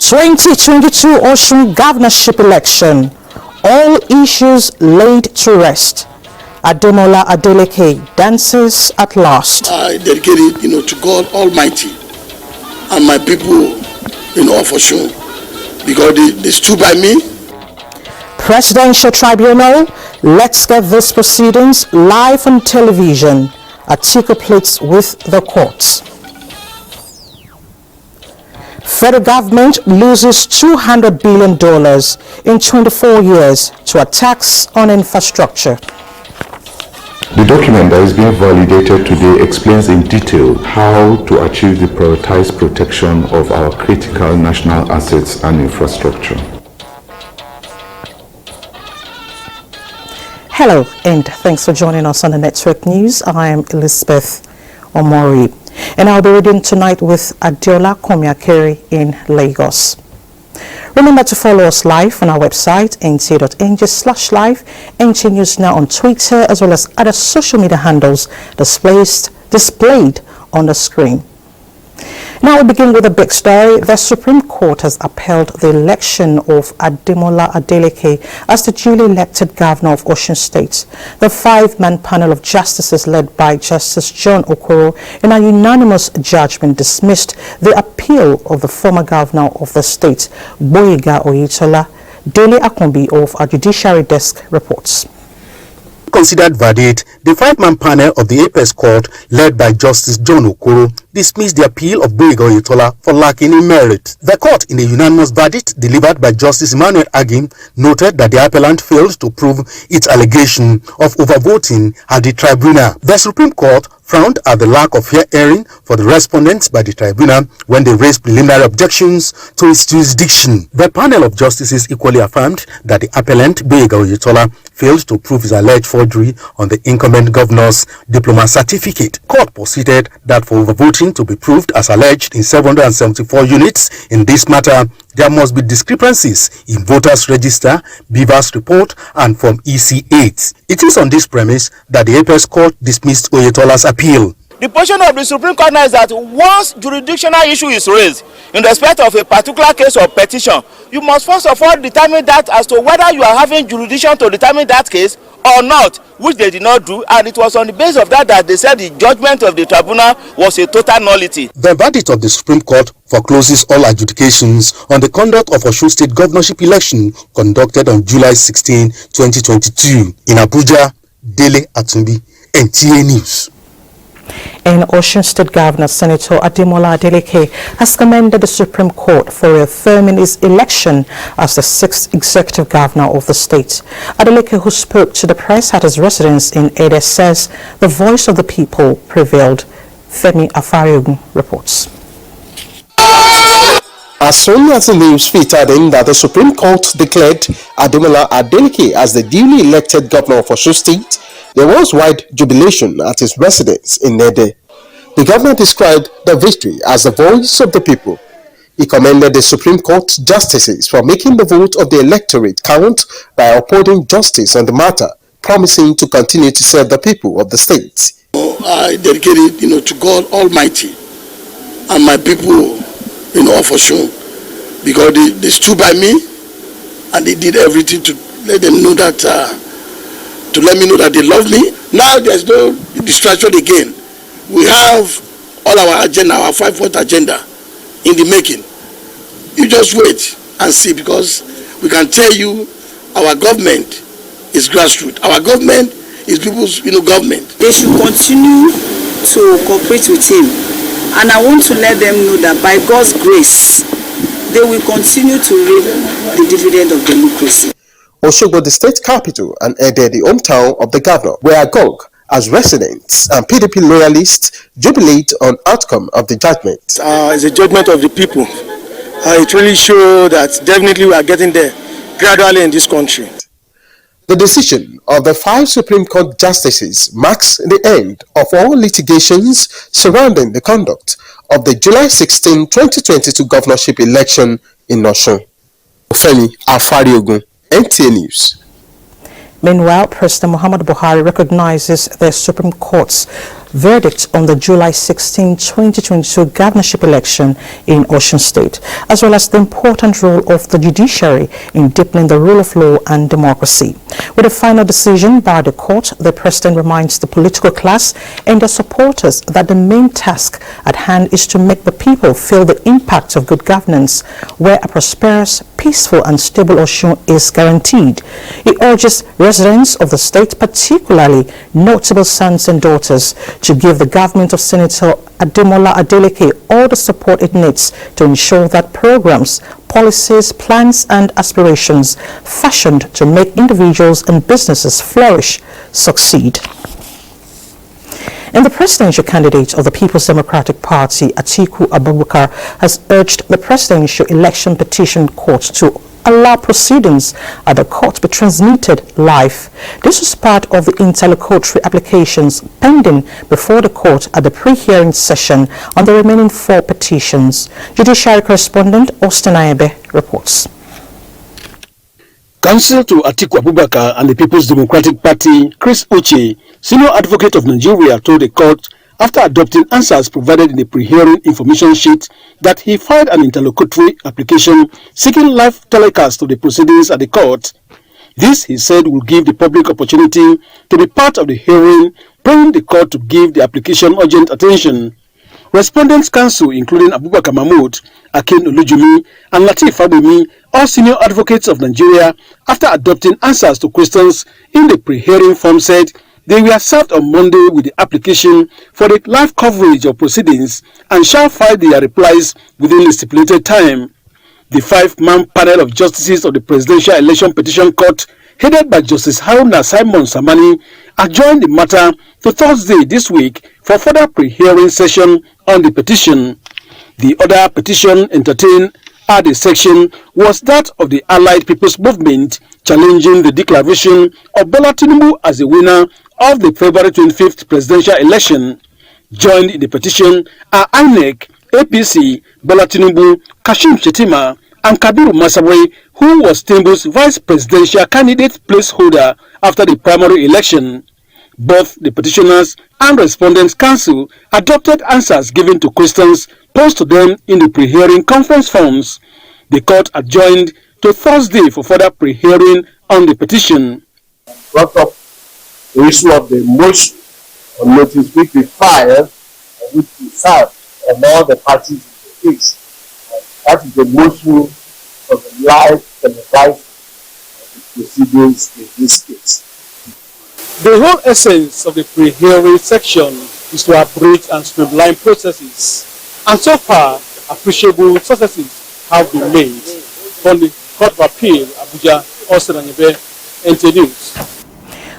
2022 Osun governorship election. All issues laid to rest. Ademola Adeleke dances at last. I dedicate it, to God Almighty and my people, of Osun, because they stood by me. Presidential Tribunal. Let's get these proceedings live on television. Atiku pleads with the courts. Federal government loses $200 billion in 24 years to attacks on infrastructure. The document that is being validated today explains in detail how to achieve the prioritized protection of our critical national assets and infrastructure. Hello and thanks for joining us on the Network News. I am Elizabeth Omori. And I'll be reading tonight with Adiola Komiakeri in Lagos. Remember to follow us live on our website, nta.ng/live, NTA News Now on Twitter, as well as other social media handles displayed on the screen. Now we begin with a big story. The Supreme Court has upheld the election of Ademola Adeleke as the duly elected governor of Osun State. The five-man panel of justices led by Justice John Okoro in a unanimous judgment dismissed the appeal of the former governor of the state, Gboyega Oyetola. Dele Akombi of our judiciary desk reports. Considered verdict, the five-man panel of the Apex Court, led by Justice John Okoro, dismissed the appeal of Gboyega Oyetola for lacking in merit. The court, in a unanimous verdict delivered by Justice Emmanuel Agim, noted that the appellant failed to prove its allegation of overvoting at the tribunal. The Supreme Court frowned at the lack of fair hearing for the respondents by the tribunal when they raised preliminary objections to its jurisdiction. The panel of justices equally affirmed that the appellant, Gboyega Oyetola, failed to prove his alleged forgery on the incumbent governor's diploma certificate. Court proceeded that for overvoting to be proved as alleged in 774 units in this matter, there must be discrepancies in voters' register, Beaver's report, and Form EC8. It is on this premise that the Apex Court dismissed Oyetola's appeal. The position of the Supreme Court now is that once jurisdictional issue is raised in respect of a particular case or petition, you must first of all determine that as to whether you are having jurisdiction to determine that case or not, which they did not do, and it was on the basis of that they said the judgment of the tribunal was a total nullity. The verdict of the Supreme Court forecloses all adjudications on the conduct of Osun State governorship election conducted on July 16, 2022. In Abuja, Dele Atumbi, NTA News. And Osun State Governor Senator Ademola Adeleke has commended the Supreme Court for affirming his election as the sixth executive governor of the state. Adeleke, who spoke to the press at his residence in Ede, says the voice of the people prevailed. Femi Afariugun reports. As soon as the news featured in that the Supreme Court declared Ademola Adeleke as the duly elected governor of Osun State, there was wide jubilation at his residence in Ede. The governor described the victory as the voice of the people. He commended the Supreme Court justices for making the vote of the electorate count by upholding justice on the matter, promising to continue to serve the people of the state. I dedicate it, to God Almighty and my people, of Osun, because they stood by me and they did everything to let them know that. To let me know that they love me. Now there's no distraction again. We have all our agenda, our 5-point agenda in the making. You just wait and see, because we can tell you our government is grassroots. Our government is people's government. They should continue to cooperate with him. And I want to let them know that by God's grace, they will continue to reap the dividend of democracy. Osogbo, the state capital, and Ede, the hometown of the governor, were agog as residents and PDP loyalists jubilate on outcome of the judgment. It's a judgment of the people. It really shows that definitely we are getting there gradually in this country. The decision of the 5 Supreme Court justices marks the end of all litigations surrounding the conduct of the July 16, 2022 governorship election in Osun. Femi Afariugun, NTA News. Meanwhile, President Muhammadu Buhari recognizes the Supreme Court's verdict on the July 16, 2022 governorship election in Osun State, as well as the important role of the judiciary in deepening the rule of law and democracy. With a final decision by the court, the president reminds the political class and their supporters that the main task at hand is to make the people feel the impact of good governance, where a prosperous, peaceful and stable Osun is guaranteed. He urges residents of the state, particularly notable sons and daughters, to give the government of Senator Ademola Adeleke all the support it needs to ensure that programs, policies, plans and aspirations fashioned to make individuals and businesses flourish succeed. And the presidential candidate of the People's Democratic Party, Atiku Abubakar, has urged the presidential election petition court to allow proceedings at the court be transmitted live. This is part of the interlocutory applications pending before the court at the pre-hearing session on the remaining 4 petitions. Judiciary correspondent Osun reports. Counsel to Atiku Abubakar and the People's Democratic Party, Chris Uche, senior advocate of Nigeria, told the court after adopting answers provided in the pre-hearing information sheet that he filed an interlocutory application seeking live telecast of the proceedings at the court. This, he said, will give the public opportunity to be part of the hearing, praying the court to give the application urgent attention. Respondents' counsel, including Abubakar Mahmood, Akin Olujumi, and Lateef Fagbemi, all senior advocates of Nigeria, after adopting answers to questions in the pre-hearing form, said they were served on Monday with the application for the live coverage of proceedings and shall file their replies within the stipulated time. The 5-man panel of justices of the Presidential Election Petition Court, headed by Justice Haruna Simon Samani, adjourned the matter to Thursday this week for further pre-hearing session on the petition. The other petition entertained at the section was that of the Allied People's Movement, challenging the declaration of Bola Tinubu as the winner of the February 25th presidential election. Joined in the petition are INEC, APC, Bola Tinubu, Kashim Shettima, and Kabiru Masawe, who was Tinubu's vice presidential candidate placeholder after the primary election. Both the petitioners and respondents' counsel adopted answers given to questions posed to them in the pre-hearing conference forms. The court adjourned to Thursday for further pre-hearing on the petition. Brought up the issue of the motion on notice which we filed and which we served on all the parties in the case. That is the motion for the live televising of the proceedings in this case. The whole essence of the pre-hearing section is to upgrade and streamline processes, and so far appreciable successes have been made. From the Court of Appeal, Abuja, Osun, NTA News.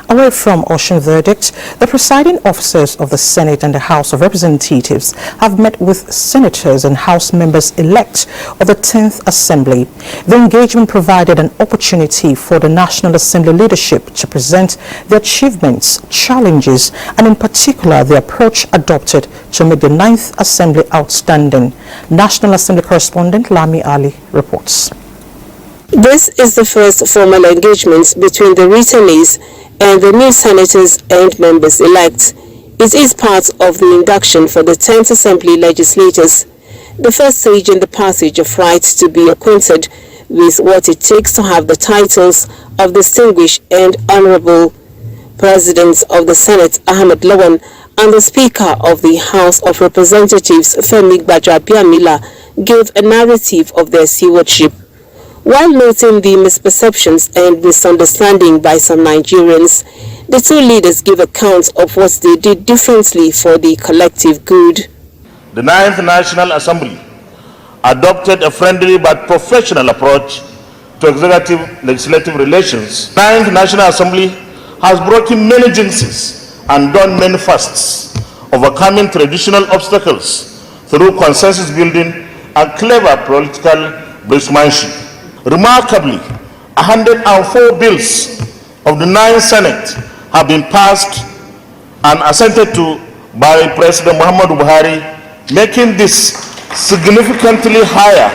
Away from Osun verdict, the presiding officers of the Senate and the House of Representatives have met with senators and House members-elect of the 10th Assembly. The engagement provided an opportunity for the National Assembly leadership to present their achievements, challenges, and in particular the approach adopted to make the 9th Assembly outstanding. National Assembly correspondent Lami Ali reports. This is the first formal engagement between the returnees and the new senators and members-elect. It is part of the induction for the 10th Assembly legislators, the first stage in the passage of rights to be acquainted with what it takes to have the titles of Distinguished and Honorable. Presidents of the Senate, Ahmed Lawan, and the Speaker of the House of Representatives, Femi Gbajabiamila, gave a narrative of their stewardship. While noting the misperceptions and misunderstanding by some Nigerians, the two leaders gave accounts of what they did differently for the collective good. The 9th National Assembly adopted a friendly but professional approach to executive-legislative relations. The 9th National Assembly has broken many jinxes and done many firsts, overcoming traditional obstacles through consensus building and clever political briskmanship. Remarkably, 104 bills of the 9th Senate have been passed and assented to by President Muhammadu Buhari, making this significantly higher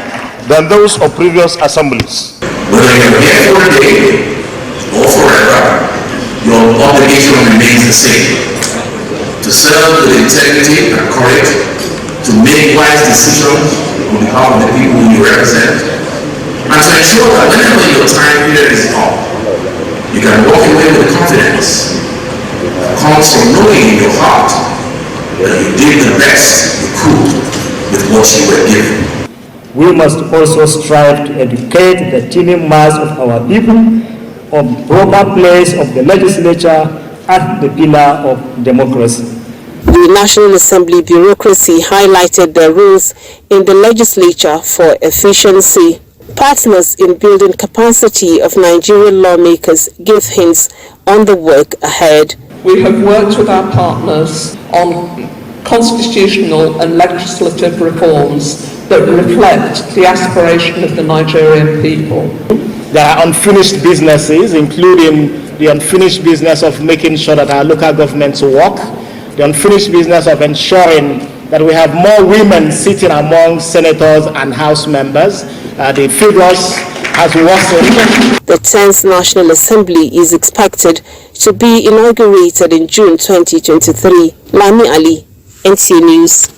than those of previous assemblies. But I can therefore say or forever, your obligation remains the same: to serve with integrity and courage, to make wise decisions on behalf of the people you represent, and to ensure that whenever your time here is up, you can walk away with confidence that comes from knowing in your heart that you did the best you could with what you were given. We must also strive to educate the teeming mass of our people on the proper place of the legislature as the pillar of democracy. The National Assembly bureaucracy highlighted the rules in the legislature for efficiency. Partners in building capacity of Nigerian lawmakers give hints on the work ahead. We have worked with our partners on constitutional and legislative reforms that reflect the aspiration of the Nigerian people. There are unfinished businesses, including the unfinished business of making sure that our local governments work, the unfinished business of ensuring that we have more women sitting among senators and House members. The figures has worsened. The 10th National Assembly is expected to be inaugurated in June 2023. Lami Ali, NTA News.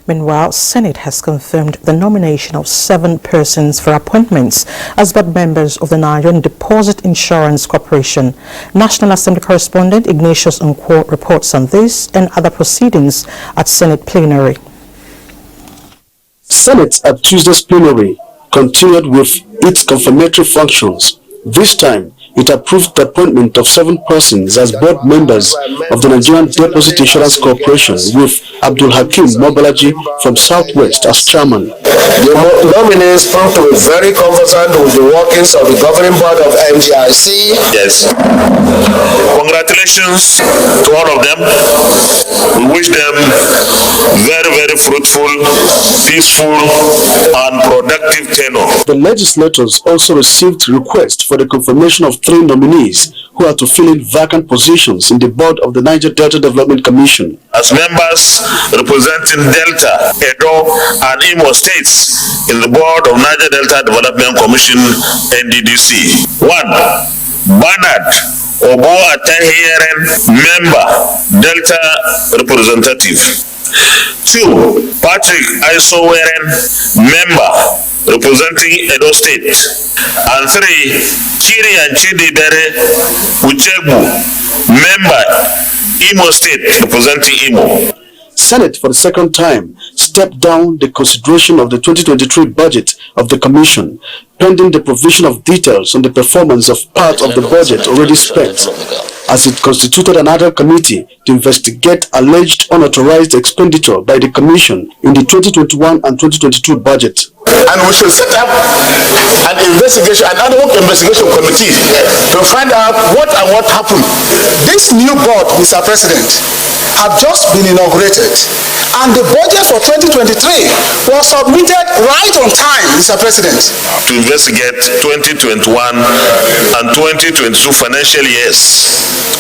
Meanwhile, Senate has confirmed the nomination of 7 persons for appointments as board members of the Nigerian Deposit Insurance Corporation. National Assembly correspondent Ignatius Nkwo reports on this and other proceedings at Senate plenary. Senate at Tuesday's plenary continued with its confirmatory functions. This time, it approved the appointment of 7 persons as board members of the Nigerian Deposit Insurance Corporation, with Abdul Hakim Mobalaji from Southwest as chairman. The nominees prove to be very conversant with the workings of the governing board of NGIC. Yes. Congratulations to all of them. We wish them very, very fruitful, peaceful, and productive tenure. The legislators also received requests for the confirmation of 3 nominees who are to fill in vacant positions in the board of the Niger Delta Development Commission. As members representing Delta, Edo, and Imo states in the board of Niger Delta Development Commission, NDDC. 1. Bernard Obo Atahieren, member, Delta representative. 2. Patrick Aisoweren, member, representing Edo State. And 3. Chiri and Chidibere Uchegbu, member, Imo State, representing Imo. Senate, for the second time, stepped down the consideration of the 2023 budget of the Commission, pending the provision of details on the performance of part of the budget already spent, as it constituted another committee to investigate alleged unauthorized expenditure by the Commission in the 2021 and 2022 budget. And we should set up an investigation, an ad hoc investigation committee to find out what happened. This new board, Mr. President, have just been inaugurated, and the budget for 2023 was submitted right on time, Mr. President. To investigate 2021 and 2022 financial years,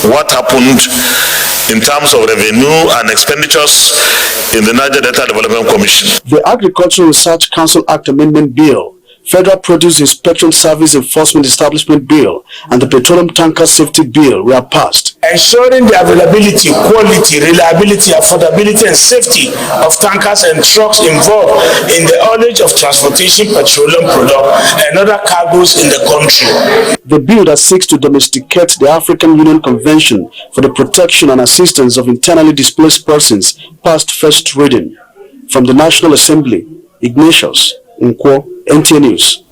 what happened in terms of revenue and expenditures in the Niger Delta Development Commission. The Agricultural Research Council Act Amendment Bill, Federal Produce Inspection Service Enforcement Establishment Bill, and the Petroleum Tanker Safety Bill were passed. Ensuring the availability, quality, reliability, affordability, and safety of tankers and trucks involved in the haulage of transportation, petroleum products, and other cargoes in the country. The bill that seeks to domesticate the African Union Convention for the Protection and Assistance of Internally Displaced Persons passed first reading. From the National Assembly, Ignatius Nkwo, NTA News.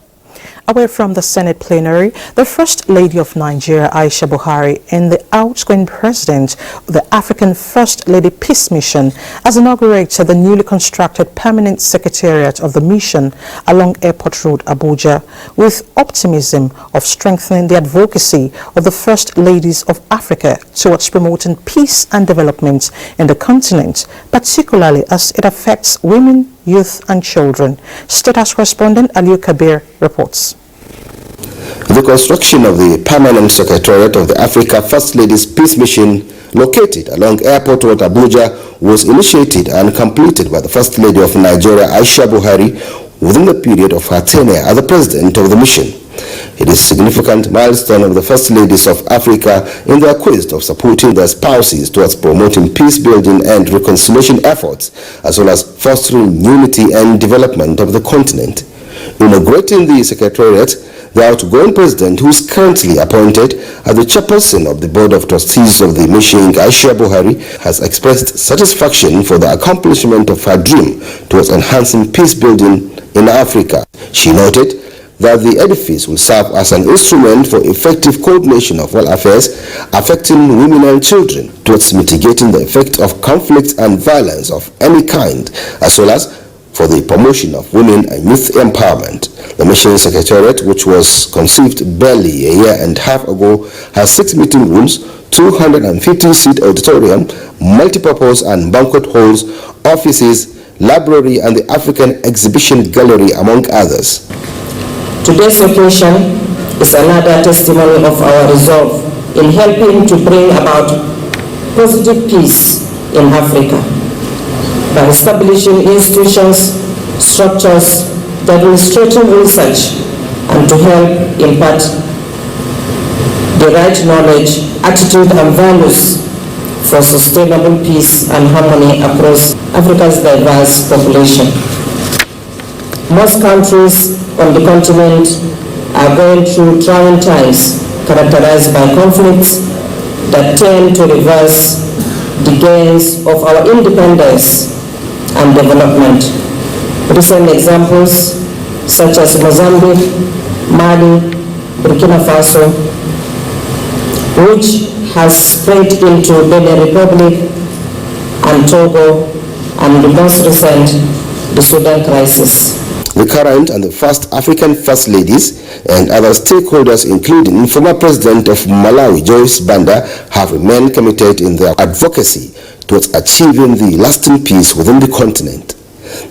Away from the Senate plenary, the First Lady of Nigeria, Aisha Buhari, and the outgoing President of the African First Lady Peace Mission has inaugurated the newly constructed permanent secretariat of the mission along Airport Road, Abuja, with optimism of strengthening the advocacy of the First Ladies of Africa towards promoting peace and development in the continent, particularly as it affects women, youth and children. State House correspondent Aliu Kabir reports. The construction of the permanent secretariat of the Africa First Ladies Peace Mission, located along Airport Road, Abuja, was initiated and completed by the First Lady of Nigeria, Aisha Buhari, within the period of her tenure as the President of the mission. It is a significant milestone of the First Ladies of Africa in their quest of supporting their spouses towards promoting peace building and reconciliation efforts, as well as fostering unity and development of the continent. Inaugurating the Secretariat, the outgoing president, who is currently appointed as the chairperson of the Board of Trustees of the mission, Aisha Buhari, has expressed satisfaction for the accomplishment of her dream towards enhancing peace building in Africa. She noted that the edifice will serve as an instrument for effective coordination of all affairs affecting women and children towards mitigating the effect of conflict and violence of any kind, as well as for the promotion of women and youth empowerment. The mission secretariat, which was conceived barely a year and a half ago, has 6 meeting rooms, 250-seat auditorium, multipurpose and banquet halls, offices, library, and the African Exhibition Gallery, among others. Today's occasion is another testimony of our resolve in helping to bring about positive peace in Africa by establishing institutions, structures that will strengthen research and to help impart the right knowledge, attitude and values for sustainable peace and harmony across Africa's diverse population. Most countries on the continent are going through trying times characterized by conflicts that tend to reverse the gains of our independence and development. Recent examples such as Mozambique, Mali, Burkina Faso, which has spread into Benin Republic and Togo, and the most recent, the Sudan crisis. The current and the first African First Ladies and other stakeholders, including former President of Malawi, Joyce Banda, have remained committed in their advocacy towards achieving the lasting peace within the continent.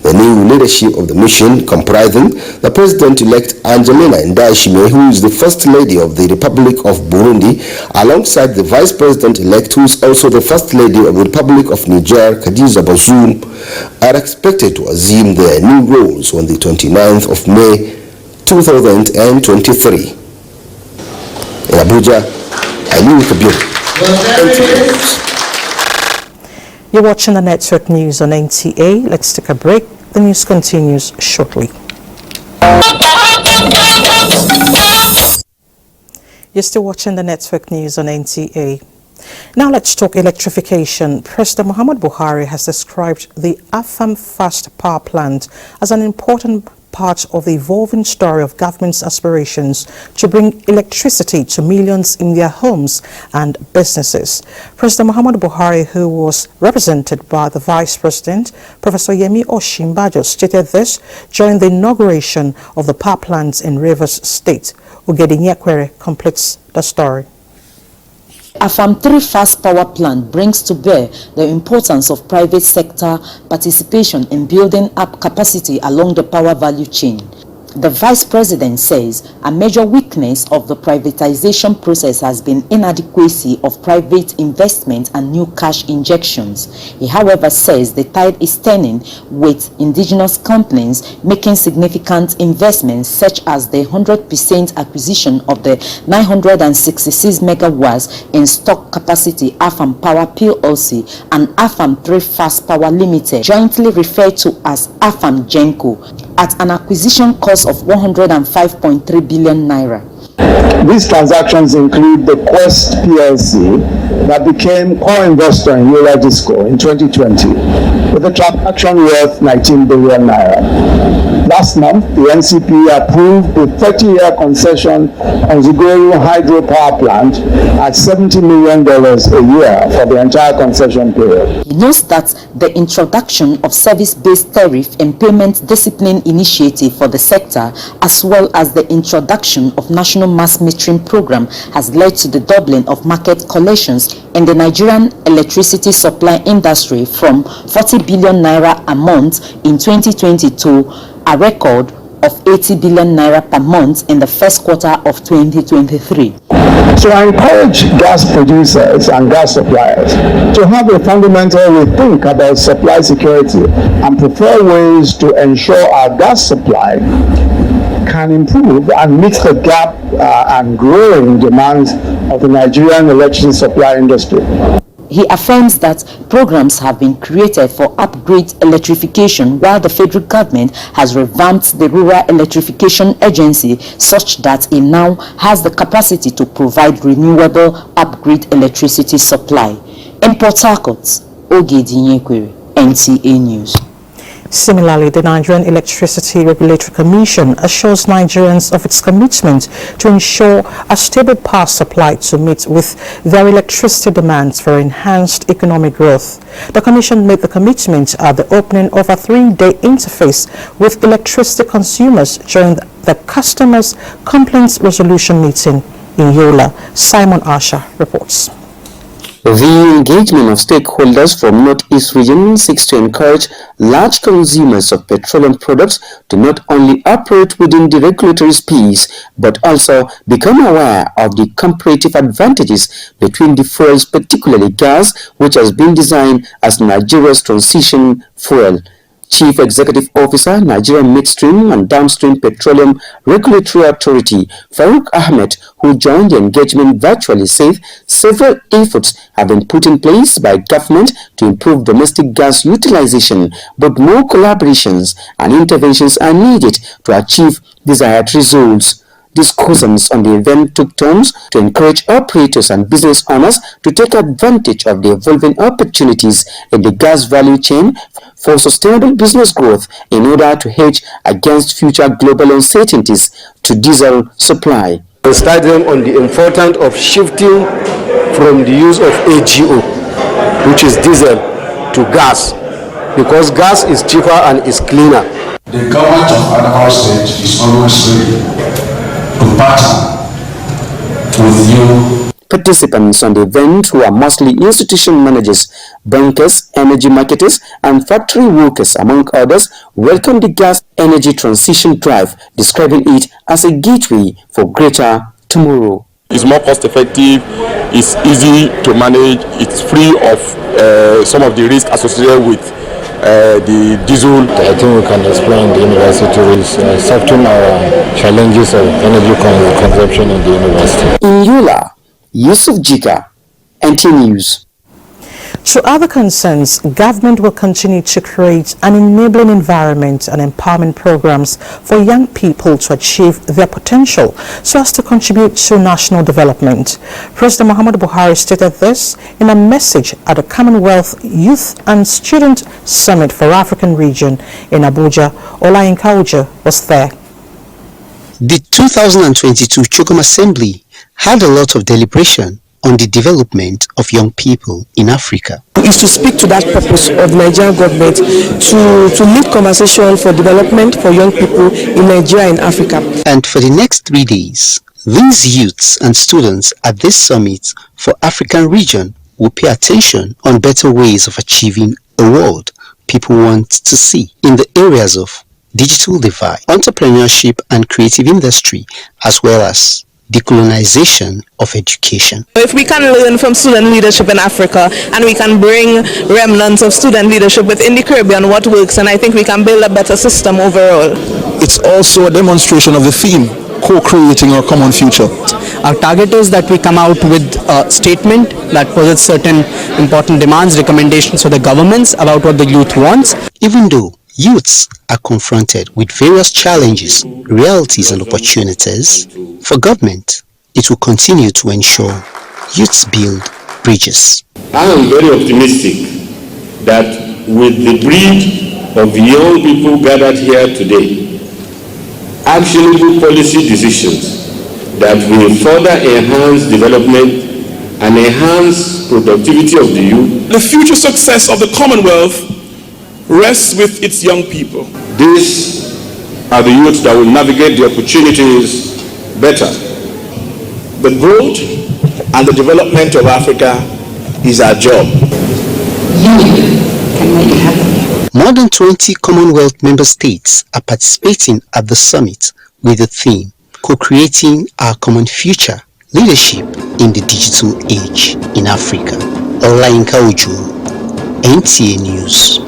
The new leadership of the mission, comprising the President-elect Angelina Ndayishimiye, who is the First Lady of the Republic of Burundi, alongside the Vice President-elect, who is also the First Lady of the Republic of Niger, Khadija Bazoum, are expected to assume their new roles on the 29th of May 2023. In Abuja, Ali Kabir, NTA. You're watching the network news on NTA. Let's take a break. The news continues shortly. You're still watching the network news on NTA. Now let's talk electrification. President Muhammadu Buhari has described the Afam Fast Power Plant as an important part of the evolving story of government's aspirations to bring electricity to millions in their homes and businesses. President Muhammadu Buhari, who was represented by the Vice President, Professor Yemi Osinbajo, stated this during the inauguration of the power plants in Rivers State. Ugedi Nyekwere completes the story. Afam 3 Fast Power Plant brings to bear the importance of private sector participation in building up capacity along the power value chain. The Vice President says a major weakness of the privatization process has been inadequacy of private investment and new cash injections. He, however, says the tide is turning with indigenous companies making significant investments, such as the 100% acquisition of the 966 megawatts in stock capacity Afam Power PLC and Afam 3 Fast Power Limited, jointly referred to as Afam Genco, at an acquisition cost of 105.3 billion naira. These transactions include the Quest PLC that became co-investor in Yola Disco in 2020 with a transaction worth 19 billion naira. Last month, the NCP approved a 30-year concession on Zigueru Hydro Power Plant at $70 million a year for the entire concession period. He notes that the introduction of service-based tariff and payment discipline initiative for the sector, as well as the introduction of national mass metering program, has led to the doubling of market collections in the Nigerian electricity supply industry from 40 billion naira a month in 2020 to a record of 80 billion naira per month in the first quarter of 2023. So I encourage gas producers and gas suppliers to have a fundamental rethink about supply security and prefer ways to ensure our gas supply can improve and meet the gap and growing demands of the Nigerian electricity supply industry. He affirms that programs have been created for upgrade electrification, while the federal government has revamped the Rural Electrification Agency such that it now has the capacity to provide renewable upgrade electricity supply. In Port Harcourt, Ogedinyekwere, NTA News. Similarly, the Nigerian Electricity Regulatory Commission assures Nigerians of its commitment to ensure a stable power supply to meet with their electricity demands for enhanced economic growth. The Commission made the commitment at the opening of a 3-day interface with electricity consumers during the Customers Complaints Resolution meeting in Yola. Simon Asha reports. The engagement of stakeholders from Northeast region seeks to encourage large consumers of petroleum products to not only operate within the regulatory space, but also become aware of the comparative advantages between the fuels, particularly gas, which has been designed as Nigeria's transition fuel. Chief Executive Officer, Nigerian Midstream and Downstream Petroleum Regulatory Authority, Farouk Ahmed, who joined the engagement virtually, said several efforts have been put in place by government to improve domestic gas utilization, but more collaborations and interventions are needed to achieve desired results. Discussions on the event took turns to encourage operators and business owners to take advantage of the evolving opportunities in the gas value chain for sustainable business growth in order to hedge against future global uncertainties to diesel supply. We studied them on the importance of shifting from the use of AGO, which is diesel, to gas, because gas is cheaper and is cleaner. The government of Adamawa State is always ready to partner with you. Participants on the event, who are mostly institution managers, bankers, energy marketers, and factory workers, among others, welcomed the gas energy transition drive, describing it as a gateway for greater tomorrow. It's more cost effective, it's easy to manage, it's free of some of the risk associated with the diesel. I think we can explain the university is solving our challenges of energy consumption in the university. In Yola, Yusuf Jika, NTA News. To other concerns, government will continue to create an enabling environment and empowerment programs for young people to achieve their potential so as to contribute to national development. President Muhammadu Buhari stated this in a message at the Commonwealth Youth and Student Summit for African Region in Abuja. Olayinka Ojo was there. The 2022 Chukum Assembly had a lot of deliberation on the development of young people in Africa. Is to speak to that purpose of the Nigerian government to lead conversation for development for young people in Nigeria and Africa. And for the next 3 days, these youths and students at this summit for African region will pay attention on better ways of achieving a world people want to see in the areas of digital divide, entrepreneurship and creative industry, as well as decolonization of education. If we can learn from student leadership in Africa and we can bring remnants of student leadership within the Caribbean, what works, and I think we can build a better system overall. It's also a demonstration of the theme, co-creating our common future. Our target is that we come out with a statement that posits certain important demands, recommendations for the governments about what the youth wants. Even though youths are confronted with various challenges, realities and opportunities, for government, it will continue to ensure youths build bridges. I am very optimistic that with the breed of young people gathered here today, actionable policy decisions that will further enhance development and enhance productivity of the youth. The future success of the Commonwealth rests with its young people. These are the youth that will navigate the opportunities better. The growth and the development of Africa is our job. More than 20 Commonwealth member states are participating at the summit with the theme, Co-creating Our Common Future, Leadership in the Digital Age in Africa. Olayinka Ojo, NTA News.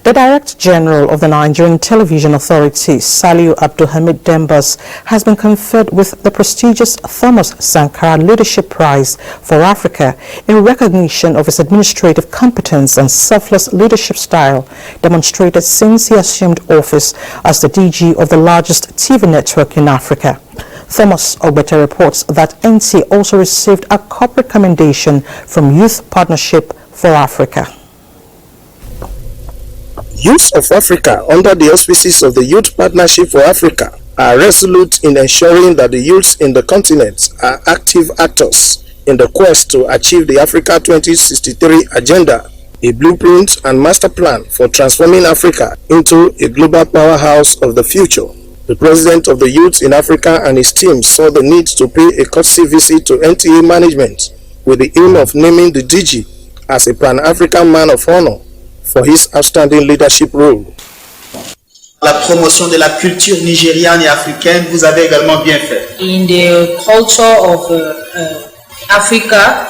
The Director General of the Nigerian Television Authority, Saliu Abdulhamid Dembas, has been conferred with the prestigious Thomas Sankara Leadership Prize for Africa in recognition of his administrative competence and selfless leadership style demonstrated since he assumed office as the DG of the largest TV network in Africa. Thomas Ogbete reports that NTA also received a corporate commendation from Youth Partnership for Africa. Youth of Africa, under the auspices of the Youth Partnership for Africa, are resolute in ensuring that the youths in the continent are active actors in the quest to achieve the Africa 2063 agenda, a blueprint and master plan for transforming Africa into a global powerhouse of the future. The President of the Youth in Africa and his team saw the need to pay a courtesy visit to NTA management with the aim of naming the DG as a Pan-African Man of Honor for his outstanding leadership role. La promotion de la culture nigériane et africaine, vous avez également bien fait. In the culture of Africa,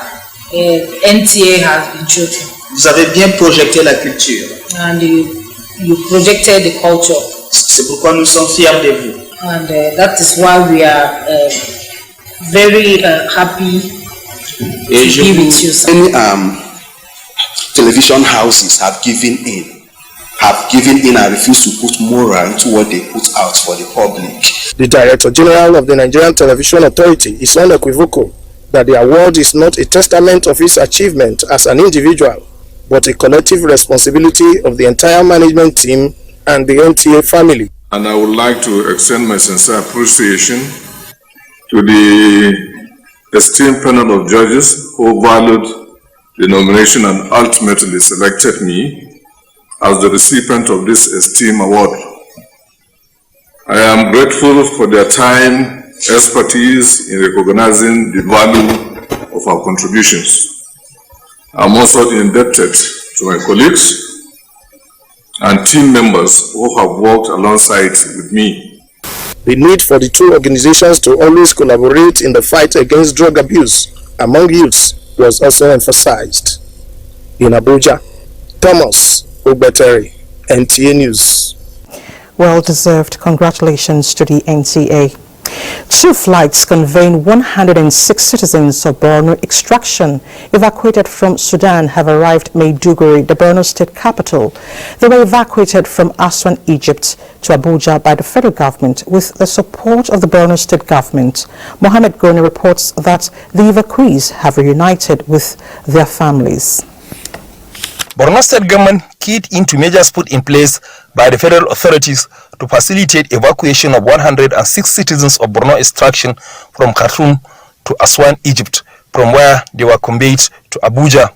NTA has been chosen. Vous avez bien projeté la culture. And you projected the culture. C'est pourquoi nous sommes fiers de vous. And that is why we are very happy to be with you, sir. Many television houses have given in and refuse to put moral into what they put out for the public. The Director General of the Nigerian Television Authority is unequivocal that the award is not a testament of his achievement as an individual, but a collective responsibility of the entire management team and the NTA family. And I would like to extend my sincere appreciation to the esteemed panel of judges who valued the nomination and ultimately selected me as the recipient of this esteemed award. I am grateful for their time, expertise in recognizing the value of our contributions. I'm also indebted to my colleagues and team members who have worked alongside with me. The need for the two organizations to always collaborate in the fight against drug abuse among youths was also emphasized. In Abuja, Thomas Ogbete, NTA News. Well-deserved congratulations to the NTA. 2 flights conveying 106 citizens of Borno extraction evacuated from Sudan have arrived Maiduguri, the Borno state capital. They were evacuated from Osun, Egypt to Abuja by the federal government with the support of the Borno state government. Mohammed Goni reports that the evacuees have reunited with their families. Borno state government keyed into measures put in place by the federal authorities to facilitate evacuation of 106 citizens of Borno extraction from Khartoum to Aswan, Egypt, from where they were conveyed to Abuja.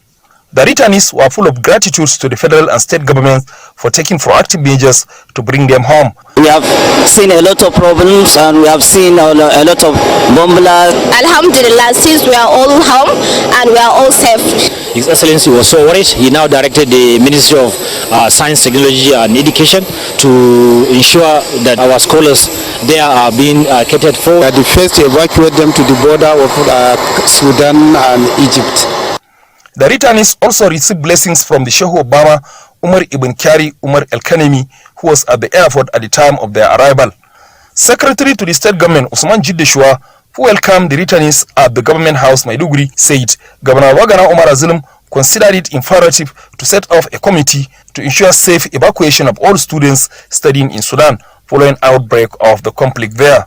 The returnees were full of gratitude to the federal and state governments for taking proactive measures to bring them home. We have seen a lot of problems and we have seen a lot of bomb blasts. Alhamdulillah, since we are all home and we are all safe. His Excellency was so worried. He now directed the Ministry of Science, Technology and Education to ensure that our scholars there are being catered for. We are the first to evacuate them to the border of Sudan and Egypt. The returnees also received blessings from the Sheikh Obama, Umar Ibn Kari Umar El-Kanemi, who was at the airport at the time of their arrival. Secretary to the state government, Usman Jiddeshua, who welcomed the returnees at the government house Maiduguri, said Governor Wagana Umar Azilim considered it imperative to set off a committee to ensure safe evacuation of all students studying in Sudan following outbreak of the conflict there.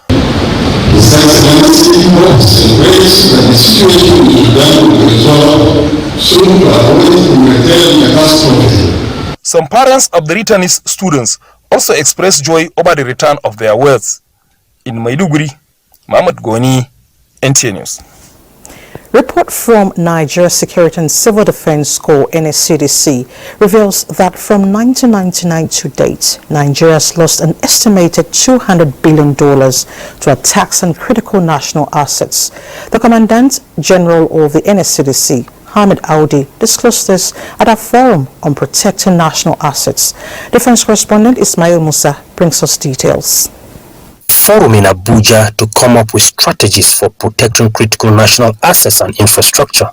His Excellency hopes and prays that the situation in Sudan will be resolved soon to avoid humanitarian catastrophe. Some parents of the returnees students also expressed joy over the return of their words. In Maiduguri, Mohammed Goni, NTA News. Report from Nigeria Security and Civil Defense Corps NSCDC reveals that from 1999 to date, Nigeria has lost an estimated $200 billion to attacks on critical national assets. The Commandant General of the NSCDC, Hamid Audi, disclosed this at a forum on protecting national assets. Defense correspondent Ismail Musa brings us details. forum in Abuja to come up with strategies for protecting critical national assets and infrastructure.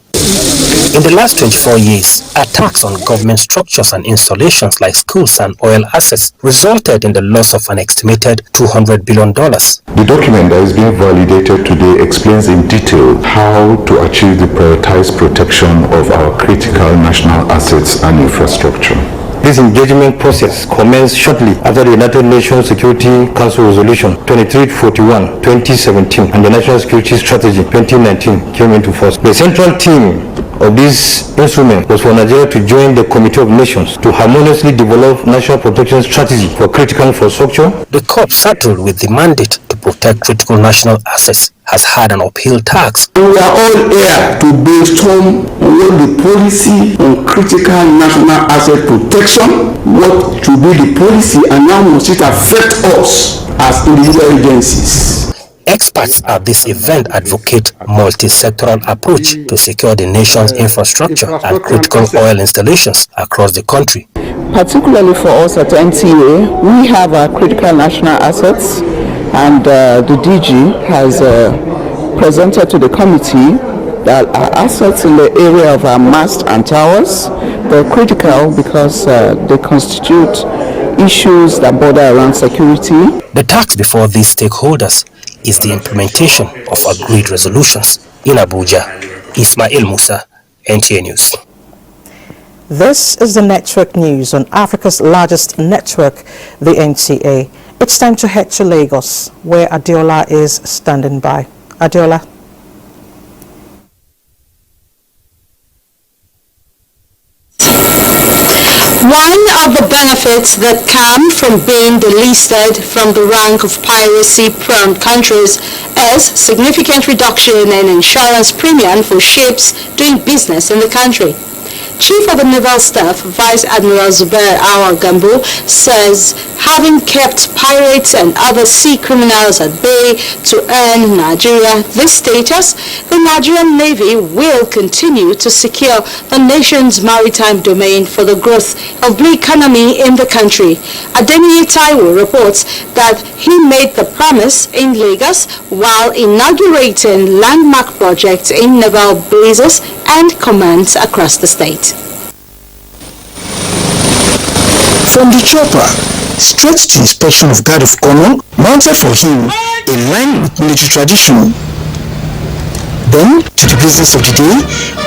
In the last 24 years, attacks on government structures and installations like schools and oil assets resulted in the loss of an estimated $200 billion. The document that is being validated today explains in detail how to achieve the prioritized protection of our critical national assets and infrastructure. This engagement process commenced shortly after the United Nations Security Council Resolution 2341/2017 and the National Security Strategy 2019 came into force. The central theme of this instrument was for Nigeria to join the Committee of Nations to harmoniously develop national protection strategy for critical infrastructure. The COP, saddled with the mandate to protect critical national assets, has had an uphill task. We are all here to brainstorm what the policy on critical national asset protection, what should be the policy, and how must it affect us as individual agencies. Experts at this event advocate multi-sectoral approach to secure the nation's infrastructure and critical oil installations across the country. Particularly for us at NTA, we have our critical national assets, and the DG has presented to the committee that our assets in the area of our masts and towers, they're critical because they constitute issues that border around security. The task before these stakeholders is the implementation of agreed resolutions. In Abuja, Ismail Musa, NTA News. This is the network news on Africa's largest network, the NTA. It's time to head to Lagos, where Adiola is standing by. Adiola. One of the benefits that come from being delisted from the rank of piracy-prone countries is significant reduction in insurance premium for ships doing business in the country. Chief of the Naval Staff, Vice Admiral Zubair Awal Gambo, says having kept pirates and other sea criminals at bay to earn Nigeria this status, the Nigerian Navy will continue to secure the nation's maritime domain for the growth of blue economy in the country. Adeniyi Taiwo reports that he made the promise in Lagos while inaugurating landmark projects in naval bases and commands across the state. From the chopper, straight to inspection of guard of honor mounted for him in line with military tradition. Then to the business of the day,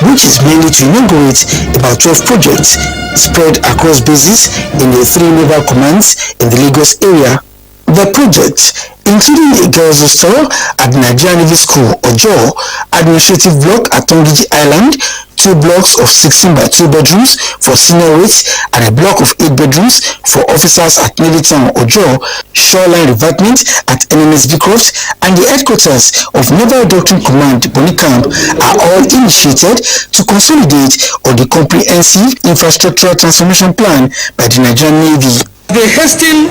which is mainly to inaugurate about 12 projects spread across bases in the 3 naval commands in the Lagos area. The projects, including a girls' hostel at the Nigerian Navy School, Ojo, administrative block at Tongiji Island, 2 blocks of 16 by 2 bedrooms for senior rates, and a block of 8 bedrooms for officers at Militon Ojo, shoreline revetment at NMS Beecroft, and the headquarters of Naval Doctrine Command Bonicamp are all initiated to consolidate on the comprehensive infrastructural transformation plan by the Nigerian Navy. They hasten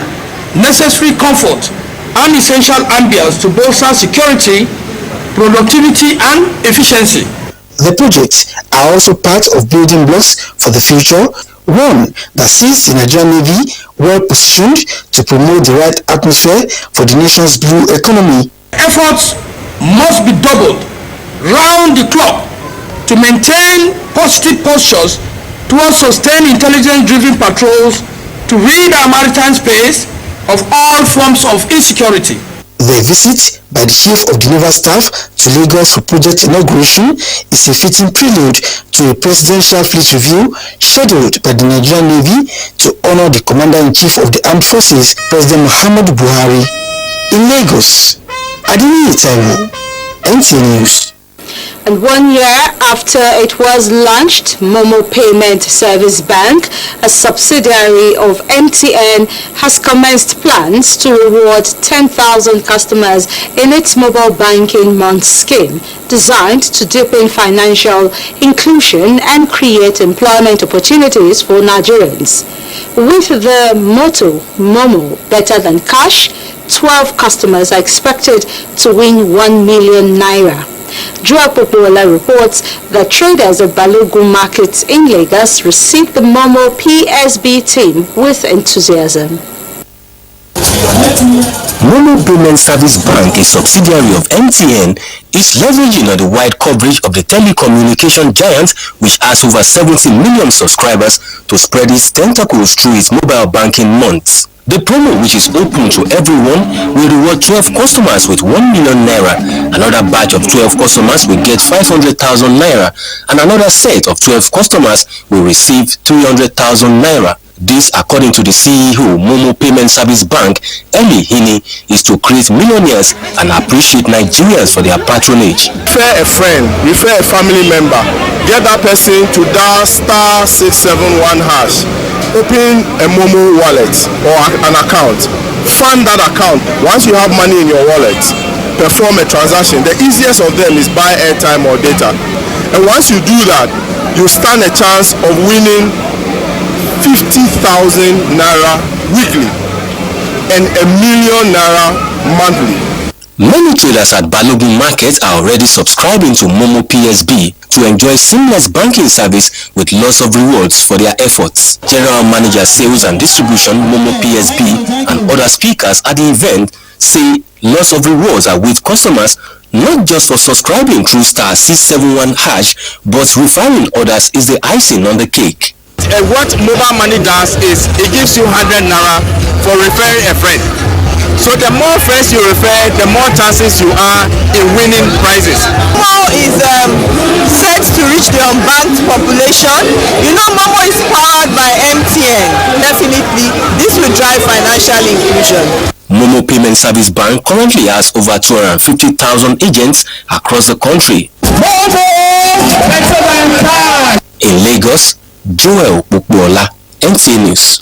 necessary comfort and essential ambience to bolster security, productivity, and efficiency. The projects are also part of building blocks for the future, one that sees the Nigerian Navy well positioned to promote the right atmosphere for the nation's blue economy. Efforts must be doubled round the clock to maintain positive postures towards sustained intelligence-driven patrols to rid our maritime space of all forms of insecurity. The visit by the Chief of the Naval Staff to Lagos for project inauguration is a fitting prelude to a presidential fleet review scheduled by the Nigerian Navy to honor the Commander-in-Chief of the Armed Forces, President Muhammadu Buhari. In Lagos, Adeniyi Taiwo, NTA News. And 1 year after it was launched, Momo Payment Service Bank, a subsidiary of MTN, has commenced plans to reward 10,000 customers in its mobile banking month scheme, designed to deepen financial inclusion and create employment opportunities for Nigerians. With the motto, Momo Better Than Cash, 12 customers are expected to win 1 million naira. Joa Popola reports that traders at Balogun markets in Lagos received the Momo PSB team with enthusiasm. Momo Payment Service Bank, a subsidiary of MTN, is leveraging on the wide coverage of the telecommunication giant, which has over 70 million subscribers, to spread its tentacles through its mobile banking months. The promo, which is open to everyone, will reward 12 customers with 1 million naira. Another batch of 12 customers will get 500,000 naira, and another set of 12 customers will receive 300,000 naira. This, according to the CEO, Momo Payment Service Bank, Eli Hini, is to create millionaires and appreciate Nigerians for their patronage. Refer a friend, refer a family member, get that person to dial *671#. Open a Momo wallet or an account. Fund that account. Once you have money in your wallet, perform a transaction. The easiest of them is buy airtime or data. And once you do that, you stand a chance of winning 50,000 naira weekly and 1 million naira monthly. Many traders at Balogun Market are already subscribing to Momo PSB to enjoy seamless banking service with lots of rewards for their efforts. General Manager Sales and Distribution, Momo PSB, and other speakers at the event say lots of rewards are with customers not just for subscribing through *671#, but referring others is the icing on the cake. What mobile money does is it gives you 100 naira for referring a friend. So the more friends you refer, the more chances you are in winning prizes. Momo is set to reach the unbanked population. You know, Momo is powered by MTN. Definitely, this will drive financial inclusion. Momo Payment Service Bank currently has over 250,000 agents across the country. In Lagos, Joel Bukbola, NTA News.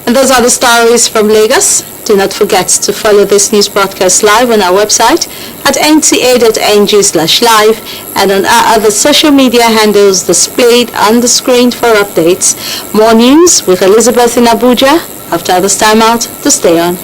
And those are the stories from Lagos. Do not forget to follow this news broadcast live on our website at nta.ng/live and on our other social media handles displayed on the screen for updates. More news with Elizabeth in Abuja after this time out. To stay on.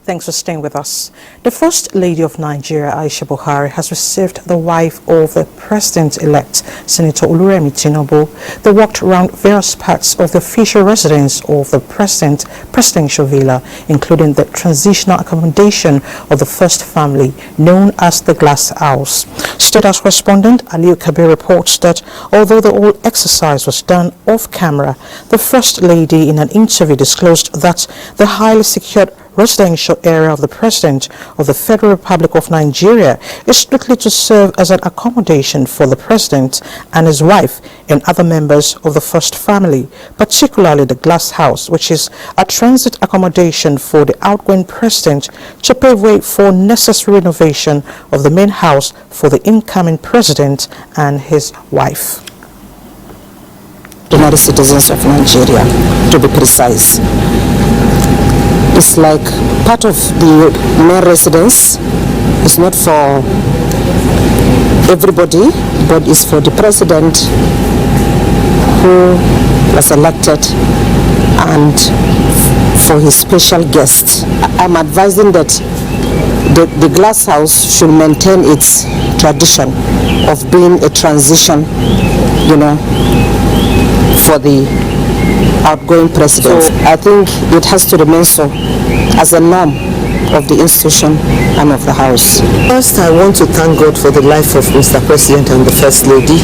Thanks for staying with us. The First Lady of Nigeria, Aisha Buhari, has received the wife of the President-elect, Senator Oluremi Tinubu. They walked around various parts of the official residence of the presidential villa, including the transitional accommodation of the first family, known as the Glass House. State House correspondent Aliu Kabir reports that although the whole exercise was done off camera, the First Lady in an interview disclosed that the highly secured residential area of the President of the Federal Republic of Nigeria is strictly to serve as an accommodation for the President and his wife and other members of the first family, particularly the Glass House, which is a transit accommodation for the outgoing President to pave way for necessary renovation of the main house for the incoming President and his wife. Ordinary citizens of Nigeria, to be precise. It's like part of the main residence. It's not for everybody, but it's for the president who was elected and for his special guests. I'm advising that the Glass House should maintain its tradition of being a transition, for the outgoing president. So I think it has to remain so as a norm of the institution and of the House. First, I want to thank God for the life of Mr. President and the First Lady,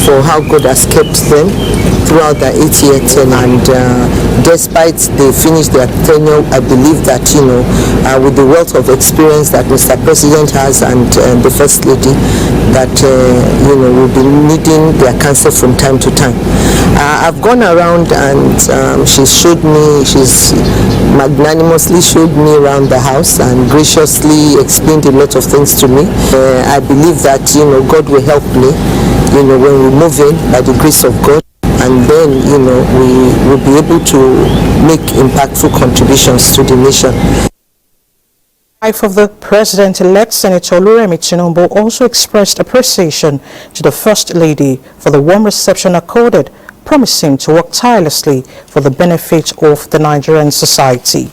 for how God has kept them throughout their 8-year term, and despite they finished their tenure, I believe that, with the wealth of experience that Mr. President has and the First Lady, that, we'll be needing their counsel from time to time. I've gone around and she's magnanimously showed me around the house and graciously explained a lot of things to me. I believe that, God will help me, when we move in by the grace of God. And then, we will be able to make impactful contributions to the nation. Wife of the President-elect, Senator Oluremi Tinubu, also expressed appreciation to the First Lady for the warm reception accorded, promising to work tirelessly for the benefit of the Nigerian society.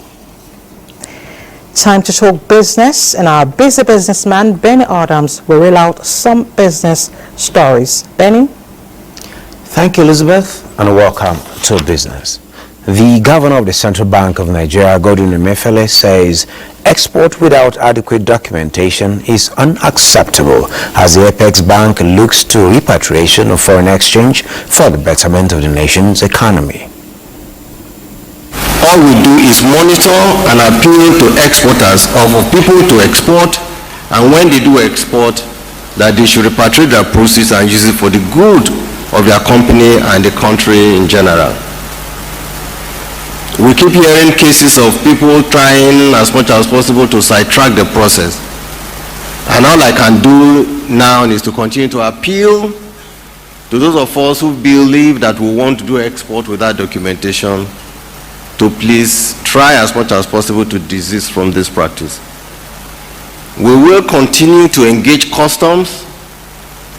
Time to talk business, and our busy businessman, Benny Adams, will reel out some business stories. Benny? Thank you, Elizabeth, and welcome to Business. The governor of the Central Bank of Nigeria, Godwin Emefiele, says export without adequate documentation is unacceptable as the Apex Bank looks to repatriation of foreign exchange for the betterment of the nation's economy. All we do is monitor and appeal to exporters of people to export, and when they do export, that they should repatriate their proceeds and use it for the good of their company and the country in general. We keep hearing cases of people trying as much as possible to sidetrack the process. And all I can do now is to continue to appeal to those of us who believe that we want to do export without documentation to please try as much as possible to desist from this practice. We will continue to engage customs.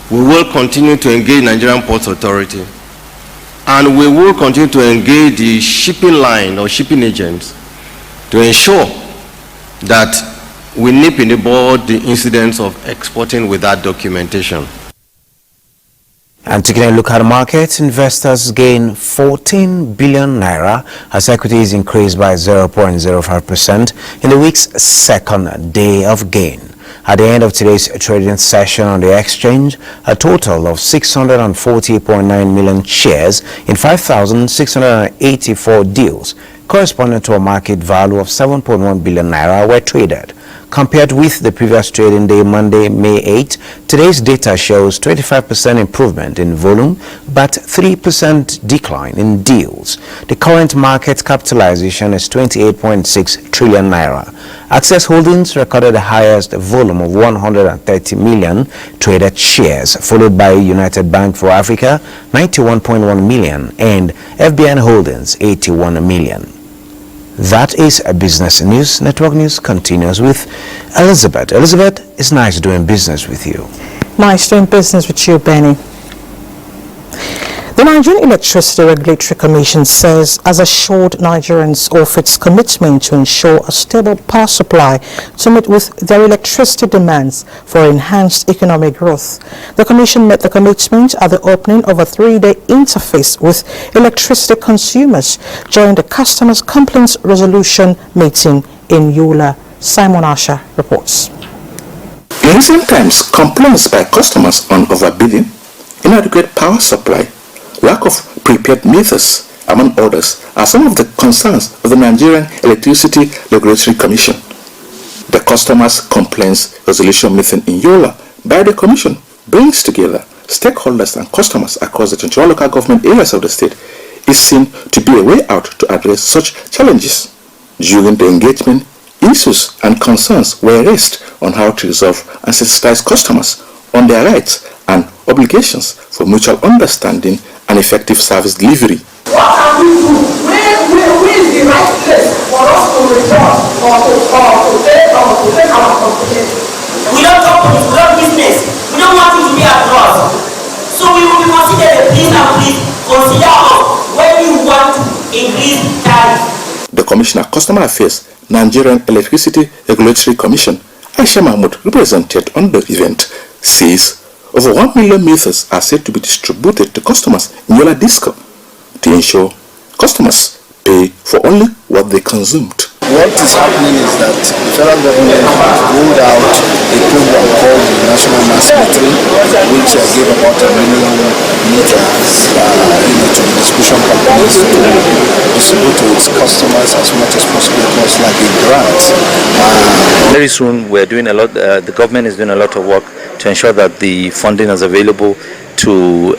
We will continue to engage Nigerian Ports Authority. And we will continue to engage the shipping line or shipping agents to ensure that we nip in the bud the incidents of exporting without documentation. And taking a look at the markets, investors gain 14 billion naira as equities increased by 0.05% in the week's second day of gain. At the end of today's trading session on the exchange, a total of 640.9 million shares in 5,684 deals, corresponding to a market value of 7.1 billion naira, were traded. Compared with the previous trading day, Monday, May 8, today's data shows 25% improvement in volume, but 3% decline in deals. The current market capitalization is 28.6 trillion naira. Access Holdings recorded the highest volume of 130 million traded shares, followed by United Bank for Africa, 91.1 million, and FBN Holdings, 81 million. That is a Business News. Network News continues with Elizabeth. Elizabeth, it's nice doing business with you. Nice doing business with you, Benny. The Nigerian Electricity Regulatory Commission says has assured Nigerians of its commitment to ensure a stable power supply to meet with their electricity demands for enhanced economic growth. The Commission met the commitment at the opening of a 3-day interface with electricity consumers during the Customers Complaints Resolution meeting in Yola. Simon Asha reports. In recent times, complaints by customers on overbilling, inadequate power supply, lack of prepaid meters, among others, are some of the concerns of the Nigerian Electricity Regulatory Commission. The Customers Complaints Resolution meeting in Yola by the Commission brings together stakeholders and customers across the 21 local government areas of the state. Is seen to be a way out to address such challenges. During the engagement, issues and concerns were raised on how to resolve and sensitize customers on their rights and obligations for mutual understanding and effective service delivery. What can we do? Where is the right place for us to report or to take our complaints? We don't talk police, we don't business. We don't want you to be at loss. So we will be considered a please and please consider us when you want to increase tariff. The Commissioner of Customer Affairs, Nigerian Electricity Regulatory Commission, Aisha Mahmoud, represented on the event, says over 1 million meters are said to be distributed to customers in Yola Disco to ensure customers pay for only what they consumed. What is happening is that the federal government has rolled out a program called the National Mass Metering, which gave about 1 million meters to the distribution companies to distribute to its customers as much as possible. It was like a grant. Very soon we're doing a lot, the government is doing a lot of work to ensure that the funding is available to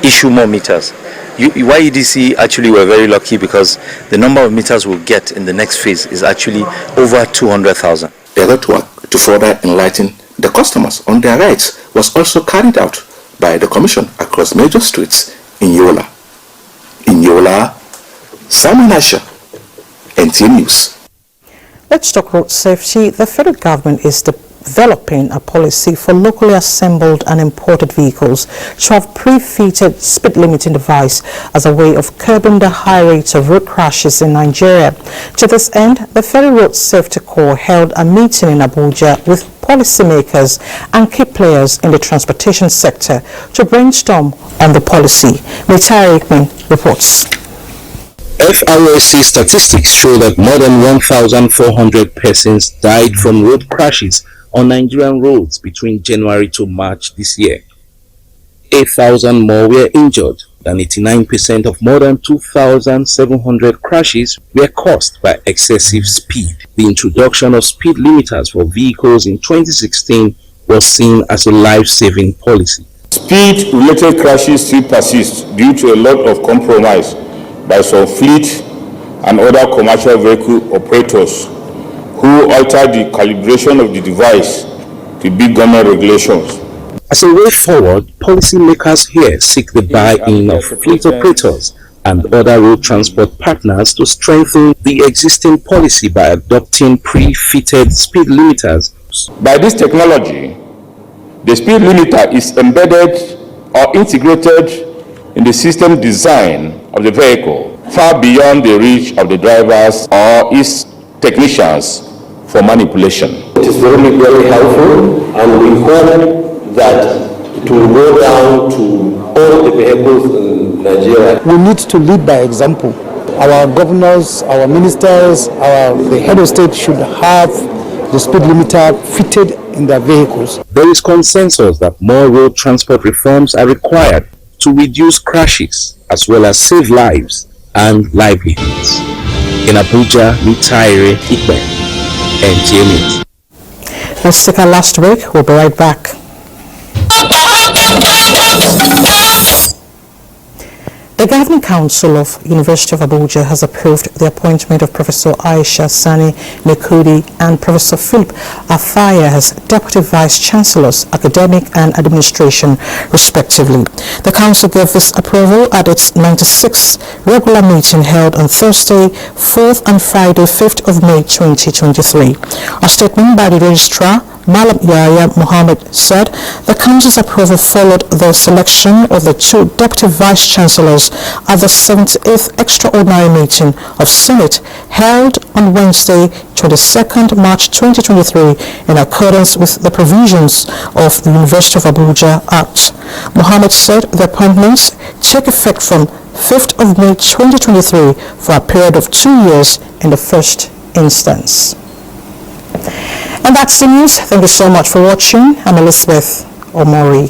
issue more meters. YEDC actually were very lucky because the number of meters we'll get in the next phase is actually over 200,000. The other work to further enlighten the customers on their rights was also carried out by the Commission across major streets in Yola. In Yola, Simon Asha, NTA News. Let's talk road safety. The federal government is developing a policy for locally assembled and imported vehicles to have pre-fitted speed limiting device as a way of curbing the high rate of road crashes in Nigeria. To this end, the Federal Road Safety Corps held a meeting in Abuja with policymakers and key players in the transportation sector to brainstorm on the policy. Mitairi reports. FRSC statistics show that more than 1,400 persons died from road crashes on Nigerian roads between January to March this year. 8,000 more were injured, and 89% of more than 2,700 crashes were caused by excessive speed. The introduction of speed limiters for vehicles in 2016 was seen as a life-saving policy. Speed-related crashes still persist due to a lot of compromise by some fleet and other commercial vehicle operators who alter the calibration of the device to beat government regulations. As a way forward, policymakers here seek the buy-in of fleet operators and other road transport partners to strengthen the existing policy by adopting pre-fitted speed limiters. By this technology, the speed limiter is embedded or integrated in the system design of the vehicle, far beyond the reach of the drivers or its technicians for manipulation. It is really very helpful, and we hope that it will go down to all the vehicles in Nigeria. We need to lead by example. Our governors, our ministers, the head of state should have the speed limiter fitted in their vehicles. There is consensus that more road transport reforms are required to reduce crashes as well as save lives and livelihoods. In Abuja, Mitairi Ikbe, NTA News. Let's take our last break. We'll be right back. The Governing Council of University of Abuja has approved the appointment of Professor Aisha Sani Nekudi and Professor Philip Afaya as Deputy Vice Chancellors, Academic and Administration, respectively. The Council gave this approval at its 96th regular meeting held on Thursday, 4th and Friday, 5th of May 2023. A statement by the Registrar, Malam Yahya Mohammed, said the Council's approval followed the selection of the two Deputy Vice Chancellors at the 78th Extraordinary Meeting of Senate held on Wednesday, 22nd March 2023 in accordance with the provisions of the University of Abuja Act. Mohammed said the appointments take effect from 5th of May 2023 for a period of 2 years in the first instance. And that's the news. Thank you so much for watching. I'm Elizabeth Omori.